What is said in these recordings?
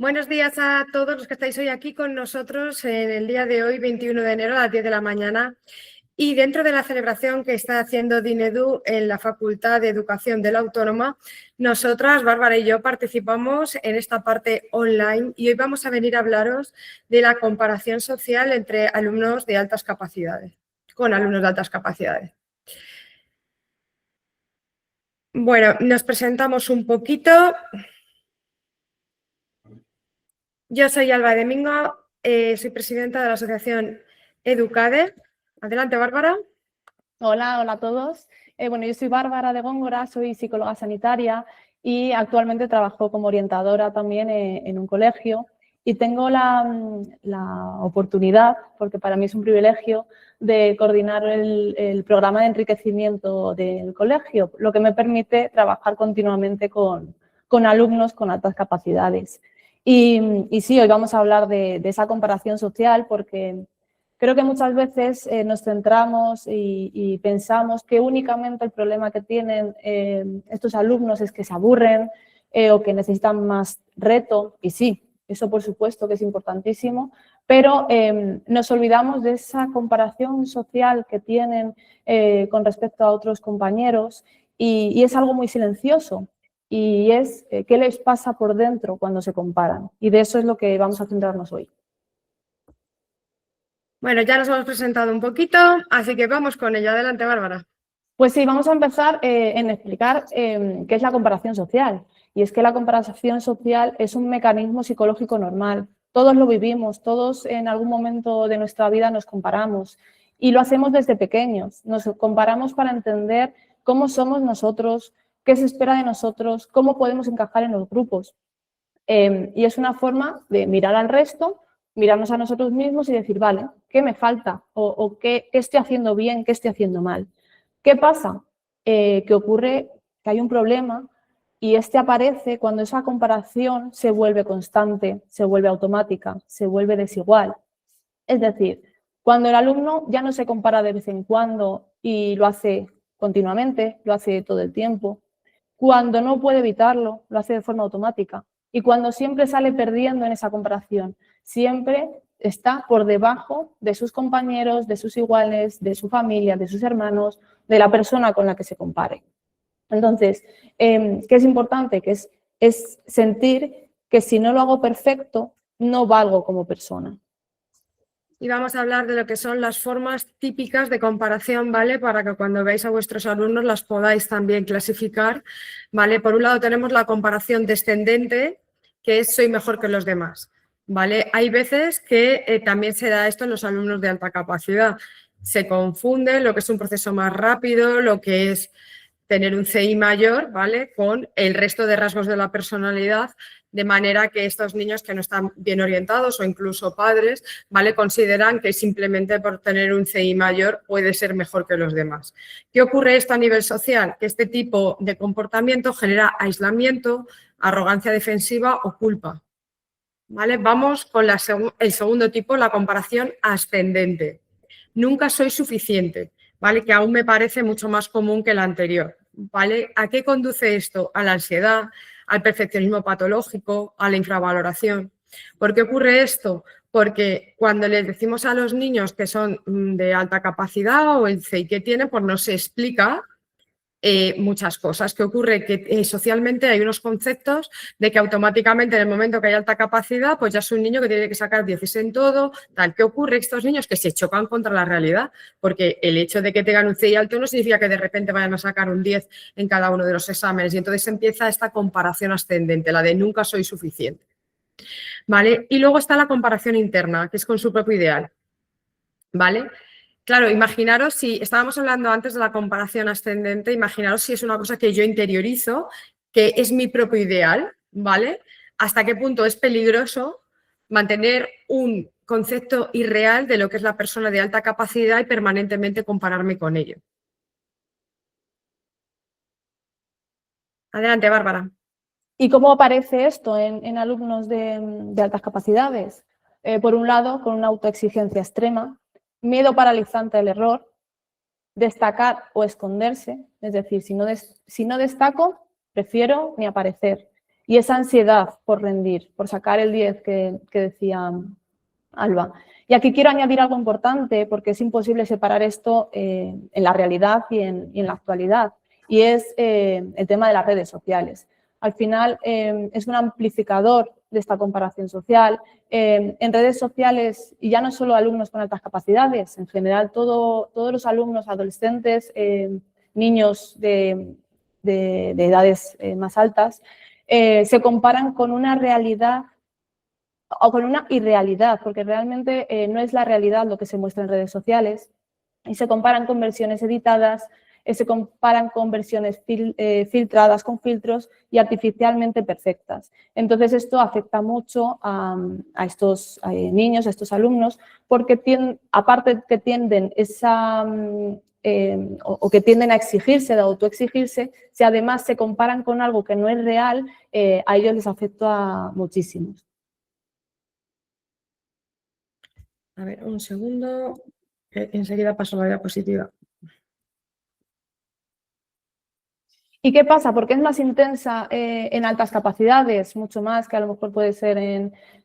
Buenos días a todos los que estáis hoy aquí con nosotros en el día de hoy, 21 de enero a las 10 de la mañana. Y dentro de la celebración que está haciendo Dinedu en la Facultad de Educación de la Autónoma, nosotras, Bárbara y yo, participamos en esta parte online y hoy vamos a venir a hablaros de la comparación social entre alumnos de altas capacidades, con alumnos de altas capacidades. Bueno, nos presentamos un poquito. Yo soy Alba Domingo, soy presidenta de la asociación Educade. Adelante, Bárbara. Hola a todos. Bueno, yo soy Bárbara de Góngora, soy psicóloga sanitaria y actualmente trabajo como orientadora también en un colegio y tengo la oportunidad, porque para mí es un privilegio, de coordinar el programa de enriquecimiento del colegio, lo que me permite trabajar continuamente con alumnos con altas capacidades. Y sí, hoy vamos a hablar de esa comparación social porque creo que muchas veces nos centramos y pensamos que únicamente el problema que tienen estos alumnos es que se aburren o que necesitan más reto, y sí, eso por supuesto que es importantísimo, pero nos olvidamos de esa comparación social que tienen con respecto a otros compañeros y es algo muy silencioso. Y es qué les pasa por dentro cuando se comparan. Y de eso es lo que vamos a centrarnos hoy. Bueno, ya nos hemos presentado un poquito, así que vamos con ello. Adelante, Bárbara. Pues sí, vamos a empezar en explicar qué es la comparación social. Y es que la comparación social es un mecanismo psicológico normal. Todos lo vivimos, todos en algún momento de nuestra vida nos comparamos y lo hacemos desde pequeños. Nos comparamos para entender cómo somos nosotros, qué se espera de nosotros, cómo podemos encajar en los grupos. Y es una forma de mirar al resto, mirarnos a nosotros mismos y decir, vale, ¿qué me falta? ¿O qué estoy haciendo bien, qué estoy haciendo mal? ¿Qué pasa? Que ocurre que hay un problema y este aparece cuando esa comparación se vuelve constante, se vuelve automática, se vuelve desigual. Es decir, cuando el alumno ya no se compara de vez en cuando y lo hace continuamente, lo hace todo el tiempo, cuando no puede evitarlo, lo hace de forma automática y cuando siempre sale perdiendo en esa comparación, siempre está por debajo de sus compañeros, de sus iguales, de su familia, de sus hermanos, de la persona con la que se compare. Entonces, ¿qué es importante? Que es sentir que si no lo hago perfecto, no valgo como persona. Y vamos a hablar de lo que son las formas típicas de comparación, ¿vale? Para que cuando veáis a vuestros alumnos las podáis también clasificar, ¿vale? Por un lado tenemos la comparación descendente, que es soy mejor que los demás, ¿vale? Hay veces que también se da esto en los alumnos de alta capacidad. Se confunde lo que es un proceso más rápido, lo que es tener un CI mayor, ¿vale? Con el resto de rasgos de la personalidad, de manera que estos niños que no están bien orientados o incluso padres, ¿vale? Consideran que simplemente por tener un CI mayor puede ser mejor que los demás. ¿Qué ocurre esto a nivel social? Que este tipo de comportamiento genera aislamiento, arrogancia defensiva o culpa, ¿vale? Vamos con el segundo tipo, la comparación ascendente. Nunca soy suficiente, ¿vale? Que aún me parece mucho más común que la anterior, ¿vale? ¿A qué conduce esto? A la ansiedad, al perfeccionismo patológico, a la infravaloración. ¿Por qué ocurre esto? Porque cuando les decimos a los niños que son de alta capacidad o el CI que tienen, pues no se explica muchas cosas. ¿Qué ocurre? Que socialmente hay unos conceptos de que automáticamente en el momento que hay alta capacidad, pues ya es un niño que tiene que sacar 10 en todo, tal. ¿Qué ocurre? Estos niños que se chocan contra la realidad, porque el hecho de que tengan un CI alto no significa que de repente vayan a sacar un 10 en cada uno de los exámenes y entonces empieza esta comparación ascendente, la de nunca soy suficiente. ¿Vale? Y luego está la comparación interna, que es con su propio ideal. ¿Vale? Claro, imaginaros si estábamos hablando antes de la comparación ascendente, imaginaros si es una cosa que yo interiorizo, que es mi propio ideal, ¿vale? Hasta qué punto es peligroso mantener un concepto irreal de lo que es la persona de alta capacidad y permanentemente compararme con ello. Adelante, Bárbara. ¿Y cómo aparece esto en alumnos de altas capacidades? Por un lado, con una autoexigencia extrema, miedo paralizante al error, destacar o esconderse, es decir, si no destaco, prefiero ni aparecer. y esa ansiedad por rendir, por sacar el 10 que decía Alba. Y aquí quiero añadir algo importante porque es imposible separar esto en la realidad y en la actualidad, y es el tema de las redes sociales. Al final es un amplificador de esta comparación social. En redes sociales, y ya no solo alumnos con altas capacidades, en general todos los alumnos, adolescentes, niños de edades más altas, se comparan con una realidad o con una irrealidad, porque realmente no es la realidad lo que se muestra en redes sociales, y se comparan con versiones editadas, se comparan con versiones filtradas, con filtros y artificialmente perfectas. Entonces esto afecta mucho a estos niños, a estos alumnos, porque aparte que tienden o que tienden a exigirse, de autoexigirse, si además se comparan con algo que no es real, a ellos les afecta muchísimo. A ver, un segundo, enseguida paso a la diapositiva. ¿Y qué pasa? Porque es más intensa en altas capacidades, mucho más que a lo mejor puede ser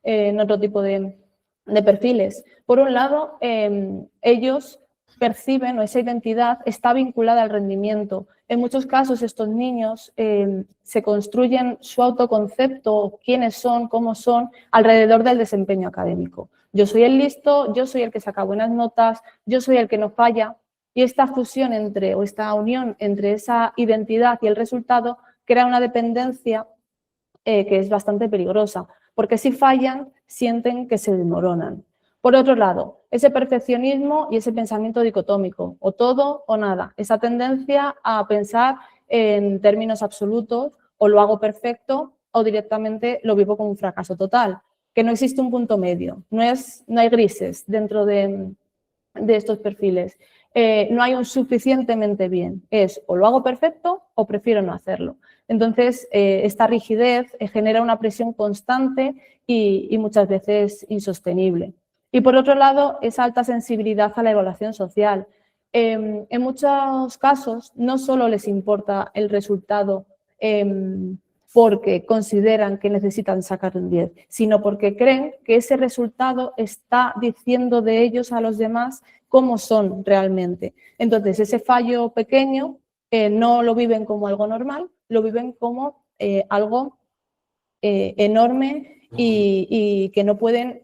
en otro tipo de perfiles. Por un lado, ellos perciben, o esa identidad está vinculada al rendimiento. En muchos casos estos niños se construyen su autoconcepto, quiénes son, cómo son, alrededor del desempeño académico. Yo soy el listo, yo soy el que saca buenas notas, yo soy el que no falla. Y esta fusión o esta unión entre esa identidad y el resultado crea una dependencia que es bastante peligrosa, porque si fallan, sienten que se desmoronan. Por otro lado, ese perfeccionismo y ese pensamiento dicotómico, o todo o nada, esa tendencia a pensar en términos absolutos, o lo hago perfecto o directamente lo vivo como un fracaso total, que no existe un punto medio, no hay grises dentro de estos perfiles. No hay un suficientemente bien, es o lo hago perfecto o prefiero no hacerlo. Entonces, esta rigidez genera una presión constante y muchas veces insostenible. Y por otro lado, esa alta sensibilidad a la evaluación social. En muchos casos, no solo les importa el resultado porque consideran que necesitan sacar un 10, sino porque creen que ese resultado está diciendo de ellos a los demás cómo son realmente. Entonces, ese fallo pequeño no lo viven como algo normal, lo viven como algo enorme y que no pueden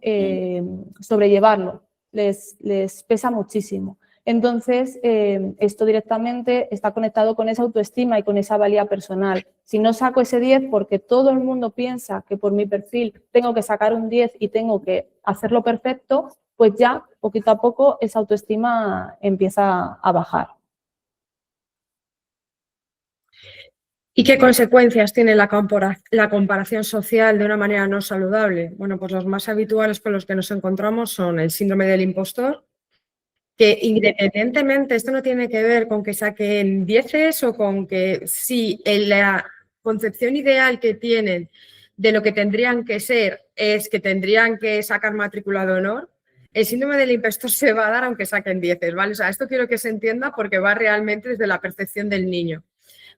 sobrellevarlo, les pesa muchísimo. Entonces, esto directamente está conectado con esa autoestima y con esa valía personal. Si no saco ese 10 porque todo el mundo piensa que por mi perfil tengo que sacar un 10 y tengo que hacerlo perfecto, pues ya poquito a poco esa autoestima empieza a bajar. ¿Y qué consecuencias tiene la comparación social de una manera no saludable? Bueno, pues los más habituales con los que nos encontramos son el síndrome del impostor, que independientemente, esto no tiene que ver con que saquen 10 o con que sí, la concepción ideal que tienen de lo que tendrían que ser es que tendrían que sacar matrícula de honor, el síndrome del impostor se va a dar aunque saquen 10, ¿vale? O sea, esto quiero que se entienda porque va realmente desde la percepción del niño,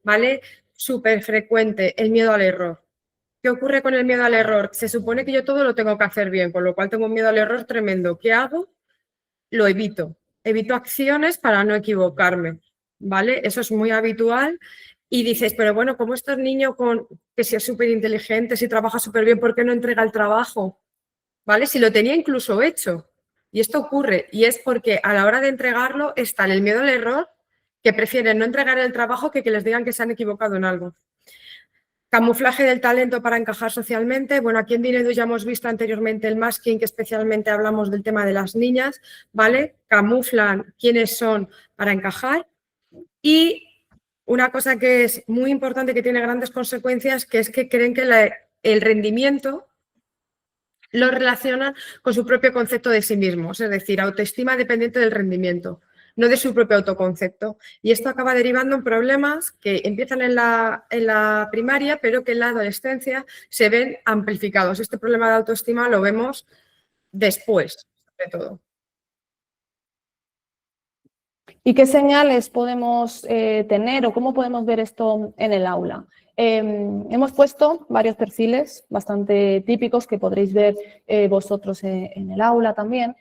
¿vale? Súper frecuente, el miedo al error. ¿Qué ocurre con el miedo al error? Se supone que yo todo lo tengo que hacer bien, con lo cual tengo un miedo al error tremendo. ¿Qué hago? Lo evito. Evito acciones para no equivocarme, ¿vale? Eso es muy habitual. Y dices, pero bueno, ¿cómo este niño que si es súper inteligente, si trabaja súper bien, ¿por qué no entrega el trabajo? ¿Vale? Si lo tenía incluso hecho. Y esto ocurre, y es porque a la hora de entregarlo está el miedo al error, que prefieren no entregar el trabajo que les digan que se han equivocado en algo. Camuflaje del talento para encajar socialmente. Bueno, aquí en Dinedu ya hemos visto anteriormente el masking, que especialmente hablamos del tema de las niñas, ¿vale? Camuflan quiénes son para encajar. Y una cosa que es muy importante, que tiene grandes consecuencias, que es que creen que el rendimiento lo relacionan con su propio concepto de sí mismos, es decir, autoestima dependiente del rendimiento, no de su propio autoconcepto. Y esto acaba derivando en problemas que empiezan en la primaria, pero que en la adolescencia se ven amplificados. Este problema de autoestima lo vemos después, sobre todo. ¿Y qué señales podemos tener o cómo podemos ver esto en el aula? Hemos puesto varios perfiles bastante típicos que podréis ver vosotros en el aula también.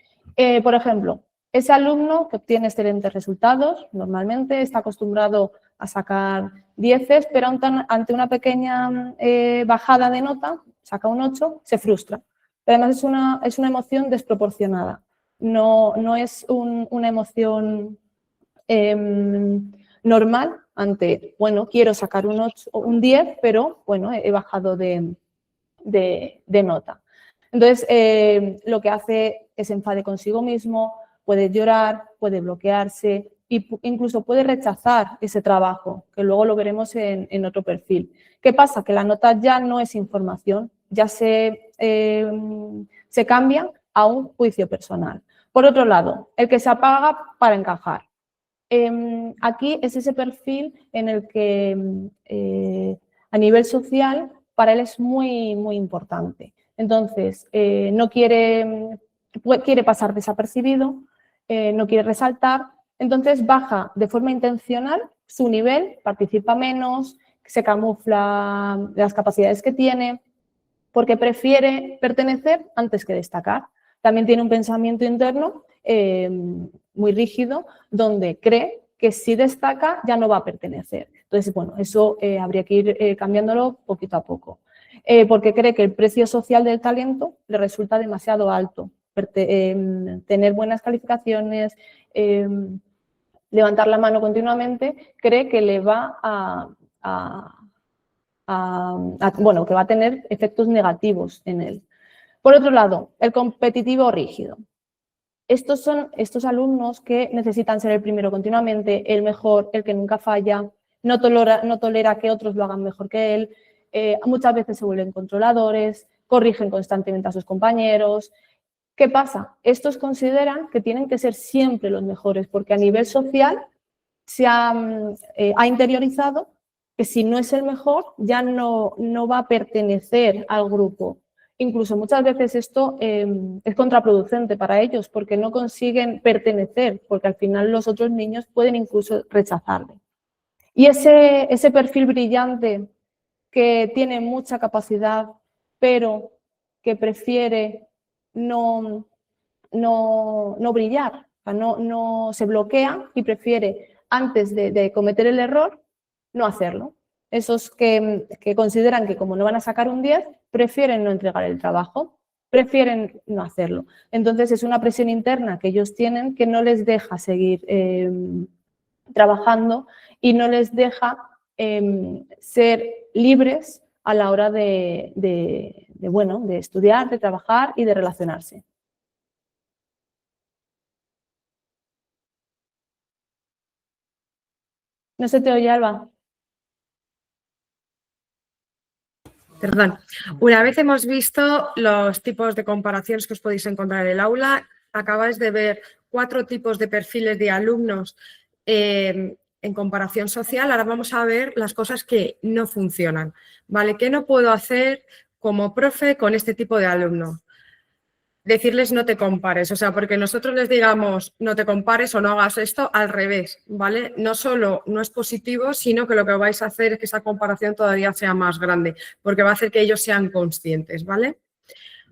Por ejemplo, ese alumno que obtiene excelentes resultados, normalmente está acostumbrado a sacar 10, pero ante una pequeña bajada de nota, saca un 8, se frustra. Pero además es una emoción desproporcionada, no es una emoción normal ante, bueno, quiero sacar un 8 o un 10, pero bueno, he bajado de nota. Entonces, lo que hace es enfade consigo mismo, puede llorar, puede bloquearse e incluso puede rechazar ese trabajo, que luego lo veremos en otro perfil. ¿Qué pasa? Que la nota ya no es información, ya se cambia a un juicio personal. Por otro lado, el que se apaga para encajar. Aquí es ese perfil en el que a nivel social para él es muy, muy importante. Entonces, no quiere pasar desapercibido, no quiere resaltar, entonces baja de forma intencional su nivel, participa menos, se camufla las capacidades que tiene, porque prefiere pertenecer antes que destacar. También tiene un pensamiento interno muy rígido, donde cree que si destaca ya no va a pertenecer. Entonces, bueno, eso habría que ir cambiándolo poquito a poco. Porque cree que el precio social del talento le resulta demasiado alto. Tener buenas calificaciones, levantar la mano continuamente, cree que le va bueno, que va a tener efectos negativos en él. Por otro lado, el competitivo rígido. Estos son estos alumnos que necesitan ser el primero continuamente, el mejor, el que nunca falla, no tolera que otros lo hagan mejor que él, muchas veces se vuelven controladores, corrigen constantemente a sus compañeros. ¿Qué pasa? Estos consideran que tienen que ser siempre los mejores porque a nivel social se ha interiorizado que si no es el mejor ya no va a pertenecer al grupo. Incluso muchas veces esto es contraproducente para ellos porque no consiguen pertenecer, porque al final los otros niños pueden incluso rechazarle. Y ese perfil brillante que tiene mucha capacidad, pero que prefiere no brillar, o sea, no se bloquea y prefiere, antes de cometer el error, no hacerlo. Esos que consideran que como no van a sacar un 10, prefieren no entregar el trabajo, prefieren no hacerlo. Entonces es una presión interna que ellos tienen que no les deja seguir trabajando y no les deja ser libres a la hora de estudiar, de trabajar y de relacionarse. No se te oye, Alba. Perdón. Una vez hemos visto los tipos de comparaciones que os podéis encontrar en el aula, acabáis de ver 4 tipos de perfiles de alumnos en comparación social. Ahora vamos a ver las cosas que no funcionan, ¿vale? ¿Qué no puedo hacer como profe con este tipo de alumno? Decirles no te compares, o sea, porque nosotros les digamos no te compares o no hagas esto, al revés, ¿vale? No solo no es positivo, sino que lo que vais a hacer es que esa comparación todavía sea más grande, porque va a hacer que ellos sean conscientes, ¿vale?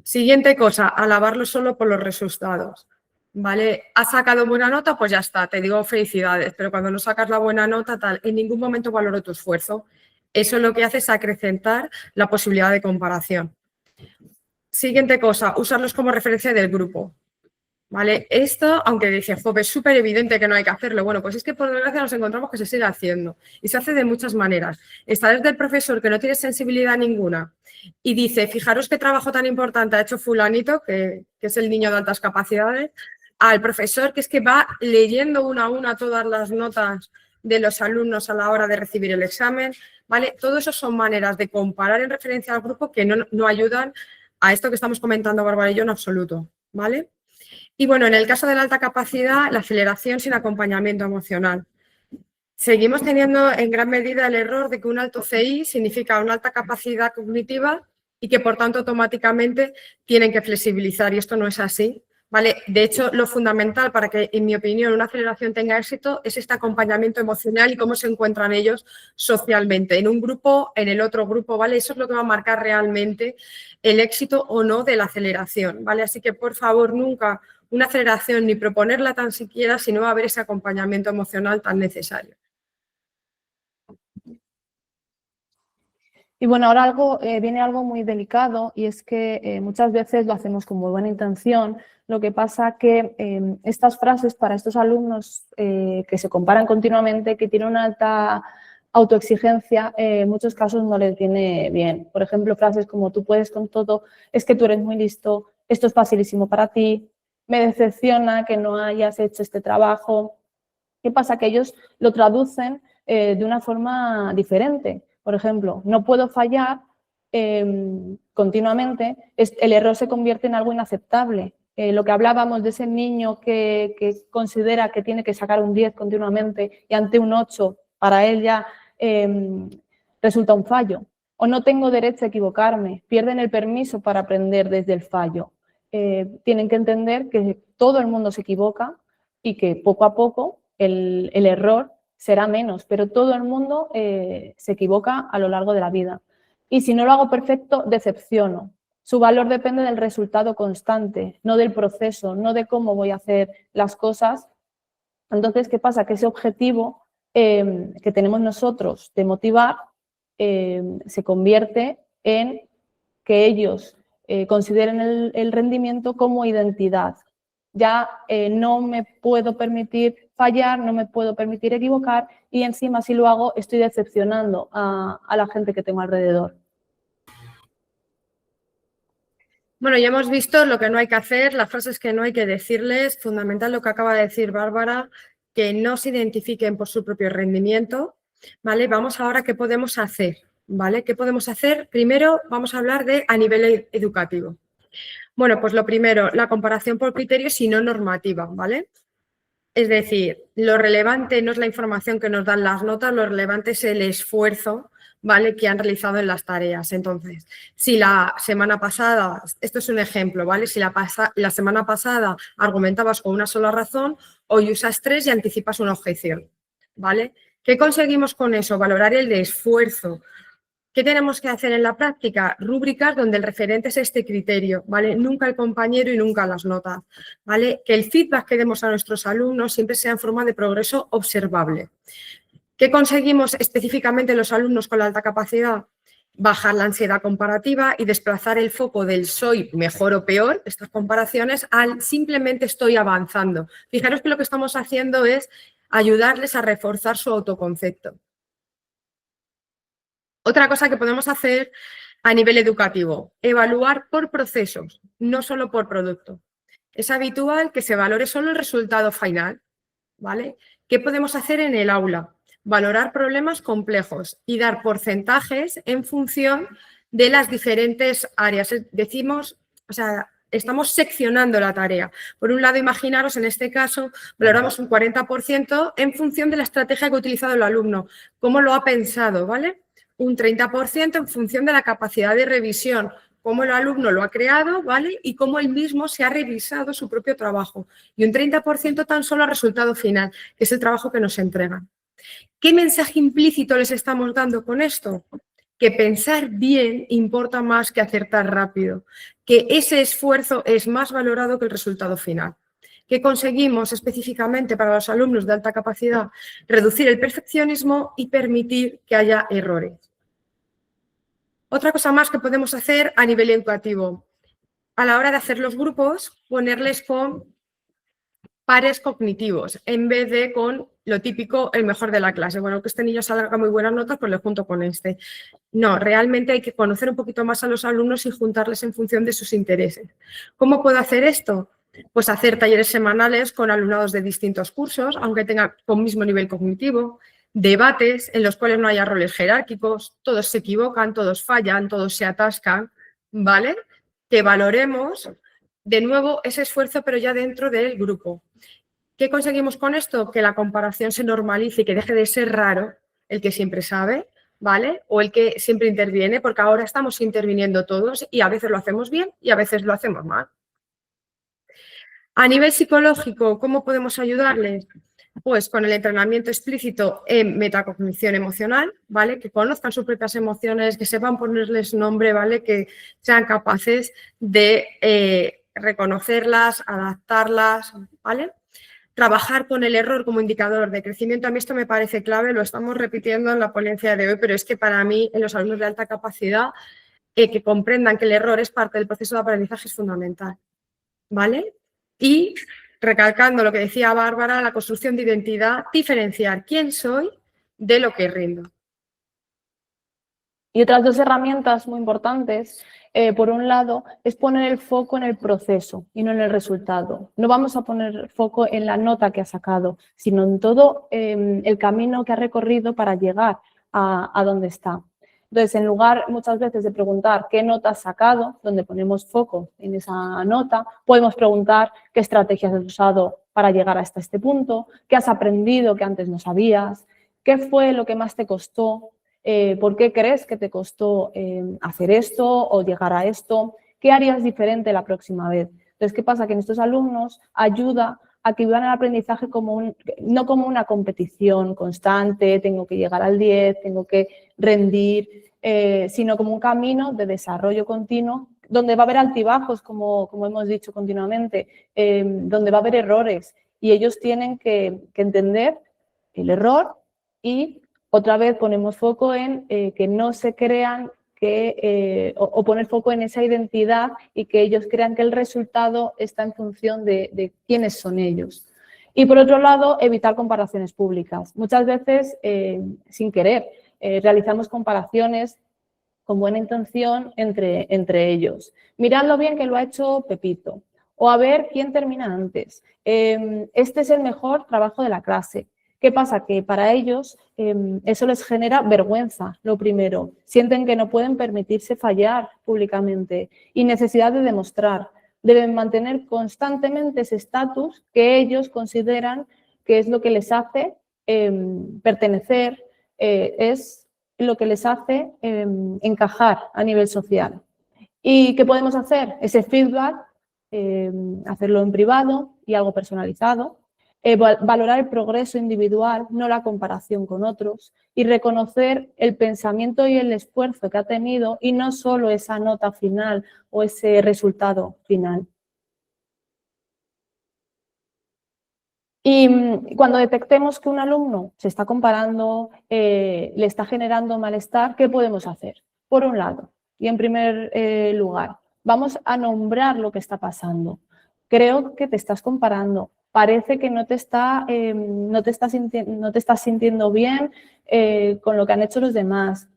Siguiente cosa, alabarlo solo por los resultados, ¿vale? ¿Has sacado buena nota? Pues ya está, te digo felicidades, pero cuando no sacas la buena nota, tal, en ningún momento valoro tu esfuerzo. Eso lo que hace es acrecentar la posibilidad de comparación. Siguiente cosa, usarlos como referencia del grupo, ¿vale? Esto, aunque dice, es súper evidente que no hay que hacerlo, bueno, pues es que por desgracia nos encontramos que se sigue haciendo y se hace de muchas maneras. Está desde el profesor que no tiene sensibilidad ninguna y dice, fijaros qué trabajo tan importante ha hecho fulanito, que es el niño de altas capacidades, al profesor que es que va leyendo una a una todas las notas de los alumnos a la hora de recibir el examen, ¿vale? Todo eso son maneras de comparar en referencia al grupo que no ayudan a esto que estamos comentando Bárbara y yo en absoluto, ¿vale? Y bueno, en el caso de la alta capacidad, la aceleración sin acompañamiento emocional. Seguimos teniendo en gran medida el error de que un alto CI significa una alta capacidad cognitiva y que por tanto automáticamente tienen que flexibilizar y esto no es así, ¿vale? De hecho, lo fundamental para que, en mi opinión, una aceleración tenga éxito es este acompañamiento emocional y cómo se encuentran ellos socialmente, en un grupo, en el otro grupo, ¿vale? Eso es lo que va a marcar realmente el éxito o no de la aceleración, ¿vale? Así que, por favor, nunca una aceleración ni proponerla tan siquiera si no va a haber ese acompañamiento emocional tan necesario. Y bueno, ahora viene algo muy delicado y es que muchas veces lo hacemos con muy buena intención. Lo que pasa que estas frases para estos alumnos que se comparan continuamente, que tienen una alta autoexigencia, en muchos casos no les viene bien. Por ejemplo, frases como tú puedes con todo, es que tú eres muy listo, esto es facilísimo para ti, me decepciona que no hayas hecho este trabajo. ¿Qué pasa? Que ellos lo traducen de una forma diferente. Por ejemplo, no puedo fallar continuamente, el error se convierte en algo inaceptable. Lo que hablábamos de ese niño que considera que tiene que sacar un 10 continuamente y ante un 8 para él ya resulta un fallo. O no tengo derecho a equivocarme, pierden el permiso para aprender desde el fallo. Tienen que entender que todo el mundo se equivoca y que poco a poco el error será menos, pero todo el mundo se equivoca a lo largo de la vida. Y si no lo hago perfecto, decepciono. Su valor depende del resultado constante, no del proceso, no de cómo voy a hacer las cosas. Entonces, ¿qué pasa? Que ese objetivo que tenemos nosotros de motivar se convierte en que ellos consideren el rendimiento como identidad. Ya no me puedo permitir fallar, no me puedo permitir equivocar y encima si lo hago estoy decepcionando a la gente que tengo alrededor. Bueno, ya hemos visto lo que no hay que hacer, las frases que no hay que decirles, fundamental lo que acaba de decir Bárbara, que no se identifiquen por su propio rendimiento, ¿vale? Vamos ahora a qué podemos hacer, ¿vale? ¿Qué podemos hacer? Primero vamos a hablar de a nivel educativo. Bueno, pues lo primero, la comparación por criterios y no normativa, ¿vale? Es decir, lo relevante no es la información que nos dan las notas, lo relevante es el esfuerzo, ¿vale?, que han realizado en las tareas. Entonces, si la semana pasada, esto es un ejemplo, ¿vale? Si la semana pasada argumentabas con una sola razón, hoy usas 3 y anticipas una objeción, ¿vale? ¿Qué conseguimos con eso? Valorar el de esfuerzo. ¿Qué tenemos que hacer en la práctica? Rúbricas donde el referente es este criterio, ¿vale? Nunca el compañero y nunca las notas, ¿vale? Que el feedback que demos a nuestros alumnos siempre sea en forma de progreso observable. ¿Qué conseguimos específicamente los alumnos con la alta capacidad? Bajar la ansiedad comparativa y desplazar el foco del soy mejor o peor, estas comparaciones, al simplemente estoy avanzando. Fijaros que lo que estamos haciendo es ayudarles a reforzar su autoconcepto. Otra cosa que podemos hacer a nivel educativo, evaluar por procesos, no solo por producto. Es habitual que se valore solo el resultado final, ¿vale? ¿Qué podemos hacer en el aula? Valorar problemas complejos y dar porcentajes en función de las diferentes áreas. Decimos, o sea, estamos seccionando la tarea. Por un lado, imaginaros, en este caso, valoramos un 40% en función de la estrategia que ha utilizado el alumno, cómo lo ha pensado, ¿vale? Un 30% en función de la capacidad de revisión, cómo el alumno lo ha creado, ¿vale? Y cómo él mismo se ha revisado su propio trabajo. Y un 30% tan solo al resultado final, que es el trabajo que nos entregan. ¿Qué mensaje implícito les estamos dando con esto? Que pensar bien importa más que acertar rápido, que ese esfuerzo es más valorado que el resultado final. ¿Qué conseguimos específicamente para los alumnos de alta capacidad? Reducir el perfeccionismo y permitir que haya errores. Otra cosa más que podemos hacer a nivel educativo, a la hora de hacer los grupos, ponerles con pares cognitivos, en vez de con lo típico, el mejor de la clase. Bueno, que este niño salga muy buenas notas, pues le junto con este. No, realmente hay que conocer un poquito más a los alumnos y juntarles en función de sus intereses. ¿Cómo puedo hacer esto? Pues hacer talleres semanales con alumnados de distintos cursos, aunque tengan con mismo nivel cognitivo, debates en los cuales no haya roles jerárquicos, todos se equivocan, todos fallan, todos se atascan, ¿vale? Que valoremos de nuevo ese esfuerzo, pero ya dentro del grupo. ¿Qué conseguimos con esto? Que la comparación se normalice y que deje de ser raro el que siempre sabe, ¿vale? O el que siempre interviene, porque ahora estamos interviniendo todos y a veces lo hacemos bien y a veces lo hacemos mal. A nivel psicológico, ¿cómo podemos ayudarles? Pues con el entrenamiento explícito en metacognición emocional, ¿vale? Que conozcan sus propias emociones, que sepan ponerles nombre, ¿vale? Que sean capaces de reconocerlas, adaptarlas, ¿vale? Trabajar con el error como indicador de crecimiento, a mí esto me parece clave, lo estamos repitiendo en la ponencia de hoy, pero es que para mí, en los alumnos de alta capacidad, que comprendan que el error es parte del proceso de aprendizaje es fundamental, ¿vale? Y recalcando lo que decía Bárbara, la construcción de identidad, diferenciar quién soy de lo que rindo. Y otras dos herramientas muy importantes, por un lado, es poner el foco en el proceso y no en el resultado. No vamos a poner foco en la nota que ha sacado, sino en todo el camino que ha recorrido para llegar a donde está. Entonces, en lugar muchas veces de preguntar qué nota has sacado, donde ponemos foco en esa nota, podemos preguntar qué estrategias has usado para llegar hasta este punto, qué has aprendido que antes no sabías, qué fue lo que más te costó. ¿Por qué crees que te costó hacer esto o llegar a esto? ¿Qué harías diferente la próxima vez? Entonces, ¿qué pasa? Que en estos alumnos ayuda a que vivan el aprendizaje no como una competición constante, tengo que llegar al 10, tengo que rendir, sino como un camino de desarrollo continuo donde va a haber altibajos, como hemos dicho continuamente, donde va a haber errores y ellos tienen que entender el error y otra vez ponemos foco en que no se crean o poner foco en esa identidad y que ellos crean que el resultado está en función de quiénes son ellos. Y por otro lado, evitar comparaciones públicas. Muchas veces, sin querer, realizamos comparaciones con buena intención entre ellos. Mirad lo bien que lo ha hecho Pepito. O a ver quién termina antes. Este es el mejor trabajo de la clase. ¿Qué pasa? Que para ellos eso les genera vergüenza, lo primero. Sienten que no pueden permitirse fallar públicamente y necesidad de demostrar. Deben mantener constantemente ese estatus que ellos consideran que es lo que les hace pertenecer, es lo que les hace encajar a nivel social. ¿Y qué podemos hacer? Ese feedback, hacerlo en privado y algo personalizado. Valorar el progreso individual, no la comparación con otros, y reconocer el pensamiento y el esfuerzo que ha tenido y no solo esa nota final o ese resultado final. Y cuando detectemos que un alumno se está comparando, le está generando malestar, ¿qué podemos hacer? Por un lado, y en primer lugar, vamos a nombrar lo que está pasando. Creo que te estás comparando. Parece que no te estás sintiendo bien con lo que han hecho los demás.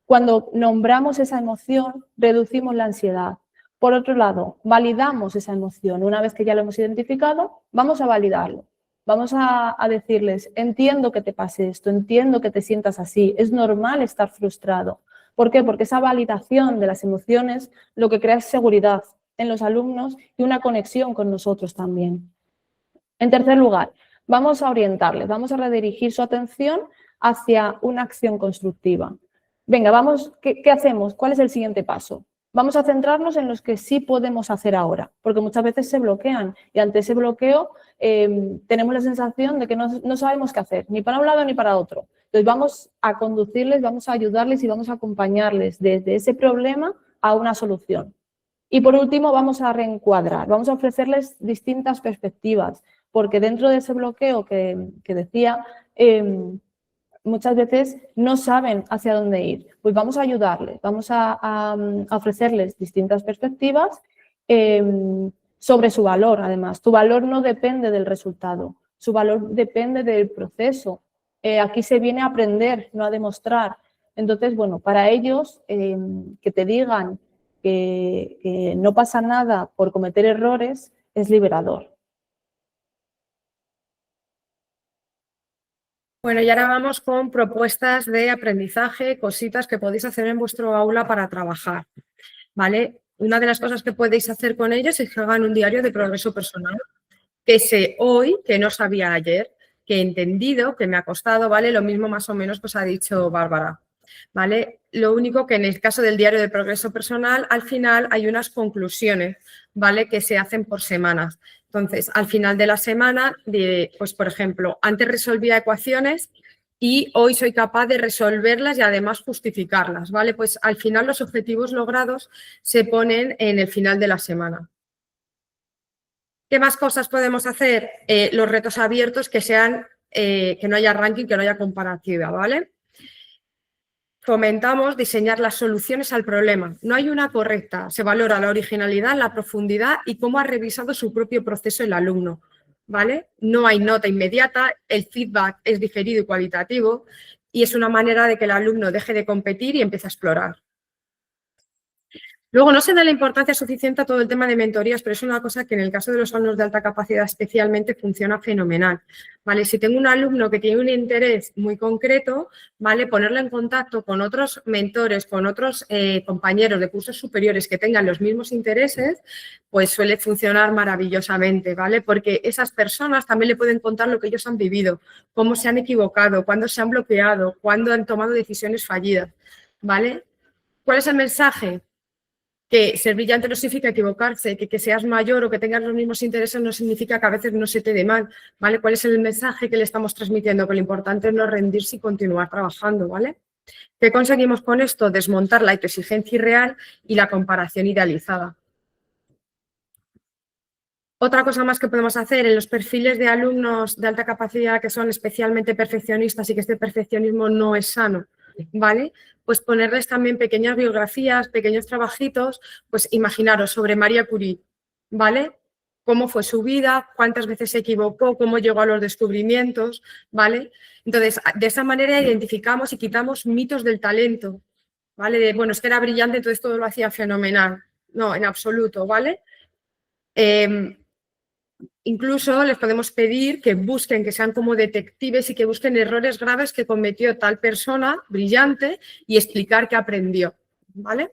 Cuando nombramos esa emoción, reducimos la ansiedad. Por otro lado, validamos esa emoción. Una vez que ya lo hemos identificado, vamos a validarlo. Vamos a decirles, entiendo que te pase esto, entiendo que te sientas así, es normal estar frustrado. ¿Por qué? Porque esa validación de las emociones lo que crea es seguridad en los alumnos y una conexión con nosotros también. En tercer lugar, vamos a orientarles, vamos a redirigir su atención hacia una acción constructiva. Venga, vamos, ¿qué hacemos? ¿Cuál es el siguiente paso? Vamos a centrarnos en los que sí podemos hacer ahora, porque muchas veces se bloquean y ante ese bloqueo tenemos la sensación de que no sabemos qué hacer, ni para un lado ni para otro. Entonces vamos a conducirles, vamos a ayudarles y vamos a acompañarles desde ese problema a una solución. Y por último vamos a reencuadrar, vamos a ofrecerles distintas perspectivas, porque dentro de ese bloqueo que decía, muchas veces no saben hacia dónde ir. Pues vamos a ayudarles, vamos a ofrecerles distintas perspectivas sobre su valor, además. Tu valor no depende del resultado, su valor depende del proceso. Aquí se viene a aprender, no a demostrar. Entonces, bueno, para ellos, que te digan que no pasa nada por cometer errores es liberador. Bueno, y ahora vamos con propuestas de aprendizaje, cositas que podéis hacer en vuestro aula para trabajar, ¿vale? Una de las cosas que podéis hacer con ellos es que hagan un diario de progreso personal, que sé hoy, que no sabía ayer, que he entendido, que me ha costado, ¿vale? Lo mismo más o menos que os ha dicho Bárbara, ¿vale? Lo único que en el caso del diario de progreso personal, al final hay unas conclusiones, ¿vale? Que se hacen por semanas. Entonces, al final de la semana, pues por ejemplo, antes resolvía ecuaciones y hoy soy capaz de resolverlas y además justificarlas, ¿vale? Pues al final los objetivos logrados se ponen en el final de la semana. ¿Qué más cosas podemos hacer? Los retos abiertos que sean, que no haya ranking, que no haya comparativa, ¿vale? Fomentamos diseñar las soluciones al problema. No hay una correcta, se valora la originalidad, la profundidad y cómo ha revisado su propio proceso el alumno, ¿vale? No hay nota inmediata, el feedback es diferido y cualitativo y es una manera de que el alumno deje de competir y empiece a explorar. Luego, no se da la importancia suficiente a todo el tema de mentorías, pero es una cosa que en el caso de los alumnos de alta capacidad especialmente funciona fenomenal, ¿vale? Si tengo un alumno que tiene un interés muy concreto, ¿vale? Ponerlo en contacto con otros mentores, con otros compañeros de cursos superiores que tengan los mismos intereses, pues suele funcionar maravillosamente, ¿vale? Porque esas personas también le pueden contar lo que ellos han vivido, cómo se han equivocado, cuándo se han bloqueado, cuándo han tomado decisiones fallidas, ¿vale? ¿Cuál es el mensaje? Que ser brillante no significa equivocarse, que seas mayor o que tengas los mismos intereses no significa que a veces no se te dé mal, ¿vale? ¿Cuál es el mensaje que le estamos transmitiendo? Que lo importante es no rendirse y continuar trabajando, ¿vale? ¿Qué conseguimos con esto? Desmontar la autoexigencia irreal y la comparación idealizada. Otra cosa más que podemos hacer en los perfiles de alumnos de alta capacidad que son especialmente perfeccionistas y que este perfeccionismo no es sano, ¿vale? Pues ponerles también pequeñas biografías, pequeños trabajitos, pues imaginaros sobre María Curie, ¿vale? Cómo fue su vida, cuántas veces se equivocó, cómo llegó a los descubrimientos, ¿vale? Entonces, de esa manera identificamos y quitamos mitos del talento, ¿vale? De, bueno, es que era brillante, entonces todo lo hacía fenomenal. No, en absoluto, ¿vale? Incluso les podemos pedir que busquen, que sean como detectives y que busquen errores graves que cometió tal persona brillante y explicar qué aprendió, ¿vale?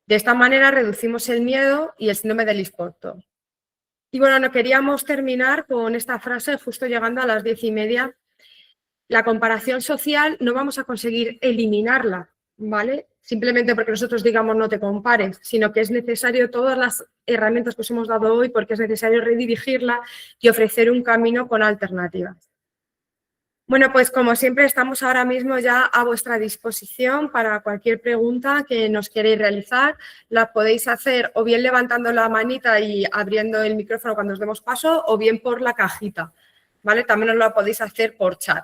De esta manera reducimos el miedo y el síndrome del liscorto. Y bueno, no queríamos terminar con esta frase justo llegando a las 10:30. La comparación social no vamos a conseguir eliminarla, ¿vale? Simplemente porque nosotros digamos no te compares, sino que es necesario todas las herramientas que os hemos dado hoy porque es necesario redirigirla y ofrecer un camino con alternativas. Bueno, pues como siempre estamos ahora mismo ya a vuestra disposición para cualquier pregunta que nos queréis realizar. La podéis hacer o bien levantando la manita y abriendo el micrófono cuando os demos paso o bien por la cajita, ¿vale? También os la podéis hacer por chat.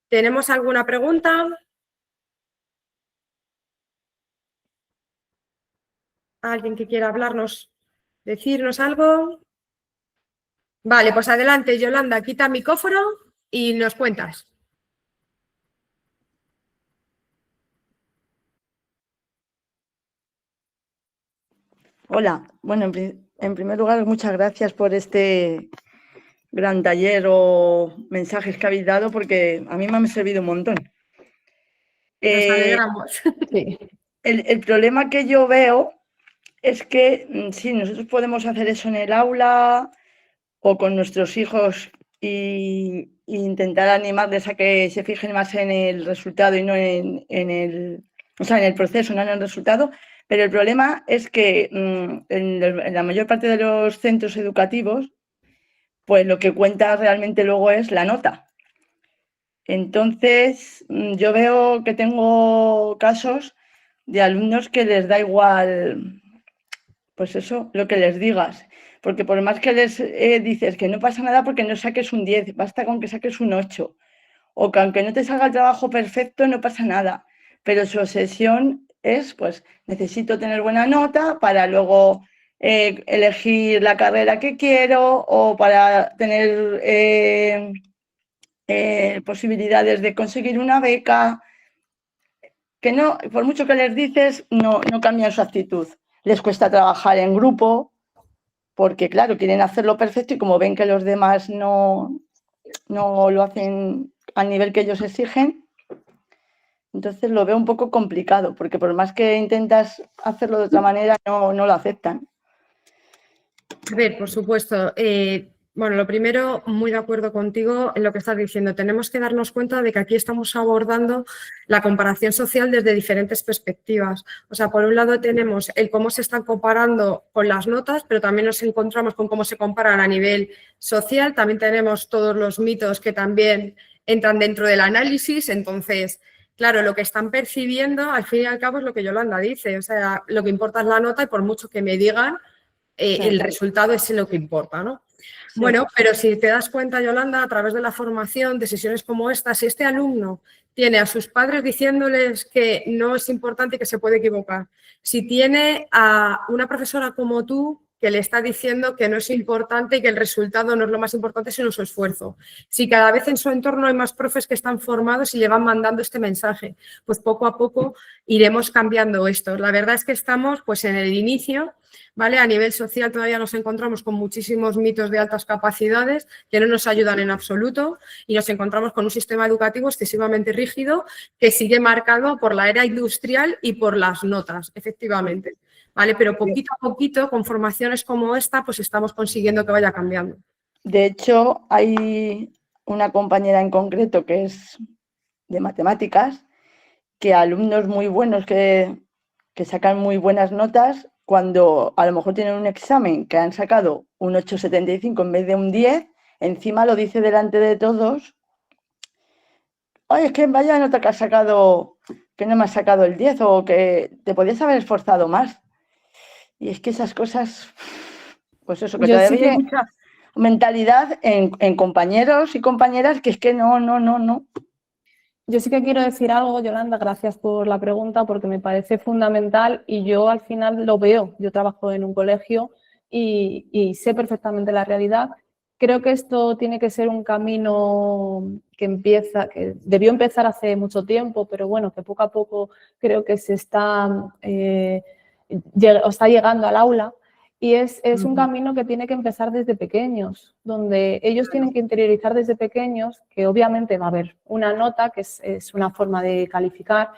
¿Tenemos alguna pregunta? ¿Alguien que quiera hablarnos, decirnos algo? Vale, pues adelante, Yolanda, quita el micrófono y nos cuentas. Hola, bueno, en primer lugar, muchas gracias por este gran taller o mensajes que habéis dado porque a mí me han servido un montón. Nos alegramos. Sí. El problema que yo veo es que sí, nosotros podemos hacer eso en el aula o con nuestros hijos e intentar animarles a que se fijen más en el resultado y no en el proceso, no en el resultado. Pero el problema es que en la mayor parte de los centros educativos, pues lo que cuenta realmente luego es la nota. Entonces, yo veo que tengo casos de alumnos que les da igual, pues eso, lo que les digas. Porque por más que les dices que no pasa nada porque no saques un 10, basta con que saques un 8. O que aunque no te salga el trabajo perfecto, no pasa nada. Pero su obsesión es, pues, necesito tener buena nota para luego elegir la carrera que quiero o para tener posibilidades de conseguir una beca. Que no, por mucho que les dices, no cambian su actitud. Les cuesta trabajar en grupo porque, claro, quieren hacerlo perfecto y como ven que los demás no lo hacen al nivel que ellos exigen, entonces lo veo un poco complicado, porque por más que intentas hacerlo de otra manera, no lo aceptan. A ver, por supuesto, Bueno, lo primero, muy de acuerdo contigo en lo que estás diciendo. Tenemos que darnos cuenta de que aquí estamos abordando la comparación social desde diferentes perspectivas. O sea, por un lado tenemos el cómo se están comparando con las notas, pero también nos encontramos con cómo se comparan a nivel social. También tenemos todos los mitos que también entran dentro del análisis. Entonces, claro, lo que están percibiendo, al fin y al cabo, es lo que Yolanda dice. O sea, lo que importa es la nota y por mucho que me digan, el resultado es lo que importa, ¿no? Sí. Bueno, pero si te das cuenta, Yolanda, a través de la formación, de sesiones como esta, si este alumno tiene a sus padres diciéndoles que no es importante y que se puede equivocar, si tiene a una profesora como tú que le está diciendo que no es importante y que el resultado no es lo más importante sino su esfuerzo, si cada vez en su entorno hay más profes que están formados y le van mandando este mensaje, pues poco a poco iremos cambiando esto. La verdad es que estamos pues en el inicio, ¿vale? A nivel social todavía nos encontramos con muchísimos mitos de altas capacidades que no nos ayudan en absoluto y nos encontramos con un sistema educativo excesivamente rígido que sigue marcado por la era industrial y por las notas, efectivamente, ¿vale? Pero poquito a poquito, con formaciones como esta, pues estamos consiguiendo que vaya cambiando. De hecho, hay una compañera en concreto que es de matemáticas, que alumnos muy buenos que sacan muy buenas notas, cuando a lo mejor tienen un examen que han sacado un 8,75 en vez de un 10, encima lo dice delante de todos: oye, es que vaya nota que has sacado, que no me has sacado el 10 o que te podías haber esforzado más. Y es que esas cosas, pues eso, que Yo sí todavía hay que- mucha mentalidad en compañeros y compañeras que es que no. Yo sí que quiero decir algo, Yolanda, gracias por la pregunta, porque me parece fundamental y yo al final lo veo. Yo trabajo en un colegio y sé perfectamente la realidad. Creo que esto tiene que ser un camino que debió empezar hace mucho tiempo, pero bueno, que poco a poco creo que está llegando al aula. Y es un camino que tiene que empezar desde pequeños, donde ellos tienen que interiorizar desde pequeños, que obviamente va a haber una nota, que es una forma de calificar,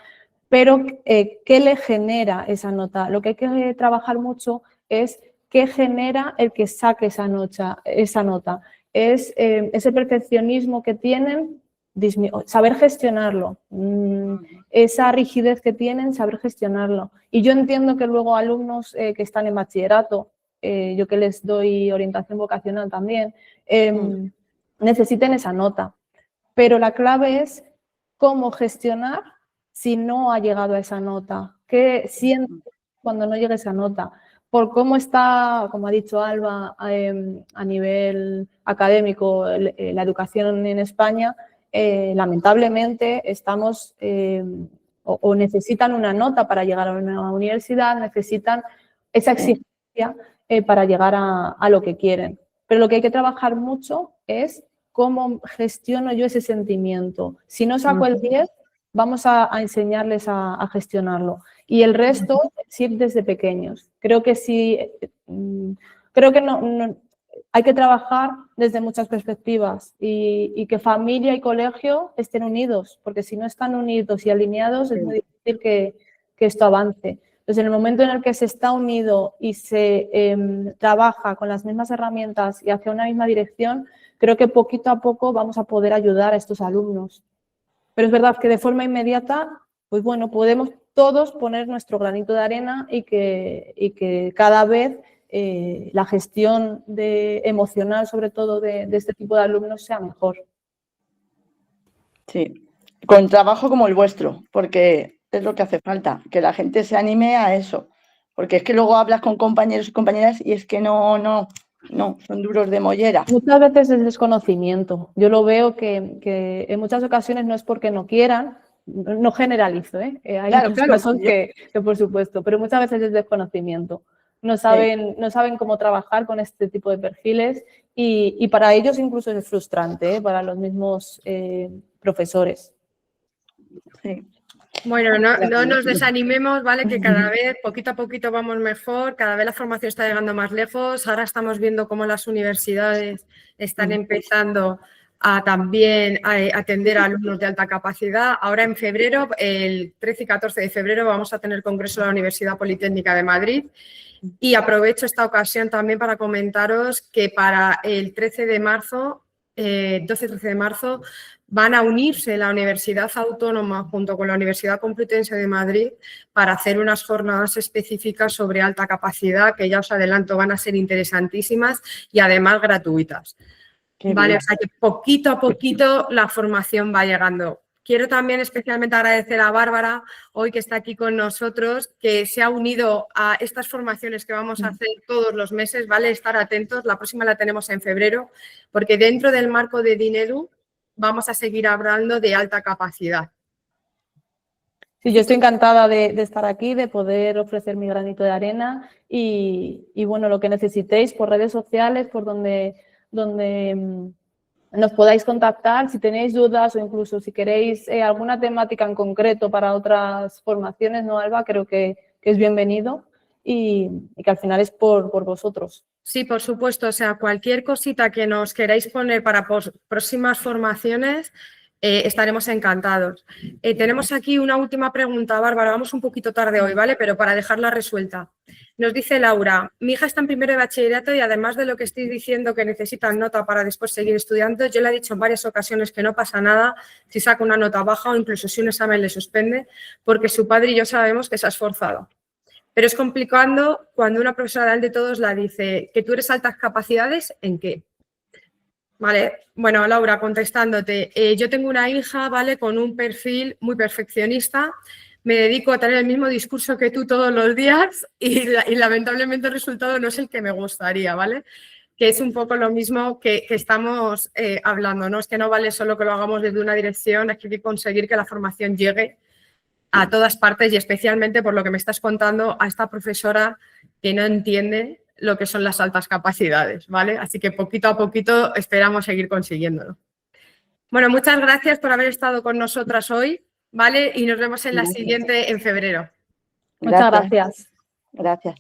pero ¿qué le genera esa nota? Lo que hay que trabajar mucho es qué genera el que saque esa nota. Es ese perfeccionismo que tienen, saber gestionarlo, esa rigidez que tienen, saber gestionarlo. Y yo entiendo que luego alumnos que están en bachillerato, yo que les doy orientación vocacional también, necesiten esa nota. Pero la clave es cómo gestionar si no ha llegado a esa nota. ¿Qué sientes cuando no llega esa nota? Por cómo está, como ha dicho Alba, a nivel académico la educación en España, lamentablemente estamos o necesitan una nota para llegar a una universidad, necesitan esa exigencia para llegar a lo que quieren. Pero lo que hay que trabajar mucho es cómo gestiono yo ese sentimiento. Si no saco el 10, vamos a enseñarles a gestionarlo. Y el resto, sí, desde pequeños. Creo que sí, creo que no, hay que trabajar desde muchas perspectivas y que familia y colegio estén unidos, porque si no están unidos y alineados es muy difícil que esto avance. Entonces, en el momento en el que se está unido y se trabaja con las mismas herramientas y hacia una misma dirección, creo que poquito a poco vamos a poder ayudar a estos alumnos. Pero es verdad que de forma inmediata, pues bueno, podemos todos poner nuestro granito de arena y que cada vez la gestión emocional, sobre todo de este tipo de alumnos, sea mejor. Sí, con trabajo como el vuestro, porque es lo que hace falta, que la gente se anime a eso. Porque es que luego hablas con compañeros y compañeras y es que no, son duros de mollera. Muchas veces es desconocimiento. Yo lo veo que en muchas ocasiones no es porque no quieran, no generalizo, hay Claro, casos que por supuesto, pero muchas veces es desconocimiento. No saben cómo trabajar con este tipo de perfiles y para ellos incluso es frustrante, para los mismos profesores. Sí. Bueno, no nos desanimemos, ¿vale? Que cada vez, poquito a poquito vamos mejor, cada vez la formación está llegando más lejos. Ahora estamos viendo cómo las universidades están empezando a también atender a alumnos de alta capacidad. Ahora en febrero, el 13 y 14 de febrero, vamos a tener congreso de la Universidad Politécnica de Madrid. Y aprovecho esta ocasión también para comentaros que para el 13 de marzo, 12-13 de marzo, van a unirse la Universidad Autónoma junto con la Universidad Complutense de Madrid para hacer unas jornadas específicas sobre alta capacidad, que ya os adelanto van a ser interesantísimas y además gratuitas. Vale, o sea que poquito a poquito la formación va llegando. Quiero también especialmente agradecer a Bárbara, hoy que está aquí con nosotros, que se ha unido a estas formaciones que vamos a hacer todos los meses, ¿vale? Estar atentos, la próxima la tenemos en febrero, porque dentro del marco de Dinedu vamos a seguir hablando de alta capacidad. Sí, yo estoy encantada de estar aquí, de poder ofrecer mi granito de arena y bueno, lo que necesitéis por redes sociales, por donde nos podáis contactar si tenéis dudas o incluso si queréis alguna temática en concreto para otras formaciones, ¿no, Alba? Creo que es bienvenido y que al final es por vosotros. Sí, por supuesto. O sea, cualquier cosita que nos queráis poner para próximas formaciones, estaremos encantados. Tenemos aquí una última pregunta, Bárbara. Vamos un poquito tarde hoy, ¿vale? Pero para dejarla resuelta. Nos dice Laura, mi hija está en primero de bachillerato y además de lo que estoy diciendo que necesitan nota para después seguir estudiando, yo le he dicho en varias ocasiones que no pasa nada si saca una nota baja o incluso si un examen le suspende, porque su padre y yo sabemos que se ha esforzado. Pero es complicado cuando una profesora de todos la dice que tú eres altas capacidades, ¿en qué? Vale, bueno, Laura, contestándote, yo tengo una hija, ¿vale? Con un perfil muy perfeccionista, me dedico a tener el mismo discurso que tú todos los días y lamentablemente el resultado no es el que me gustaría, ¿vale? Que es un poco lo mismo que estamos hablando, ¿no? Es que no vale solo que lo hagamos desde una dirección, hay que conseguir que la formación llegue a todas partes y especialmente por lo que me estás contando a esta profesora que no entiende lo que son las altas capacidades, ¿vale? Así que poquito a poquito esperamos seguir consiguiéndolo. Bueno, muchas gracias por haber estado con nosotras hoy, ¿vale? Y nos vemos en la siguiente en febrero. Muchas gracias. Gracias.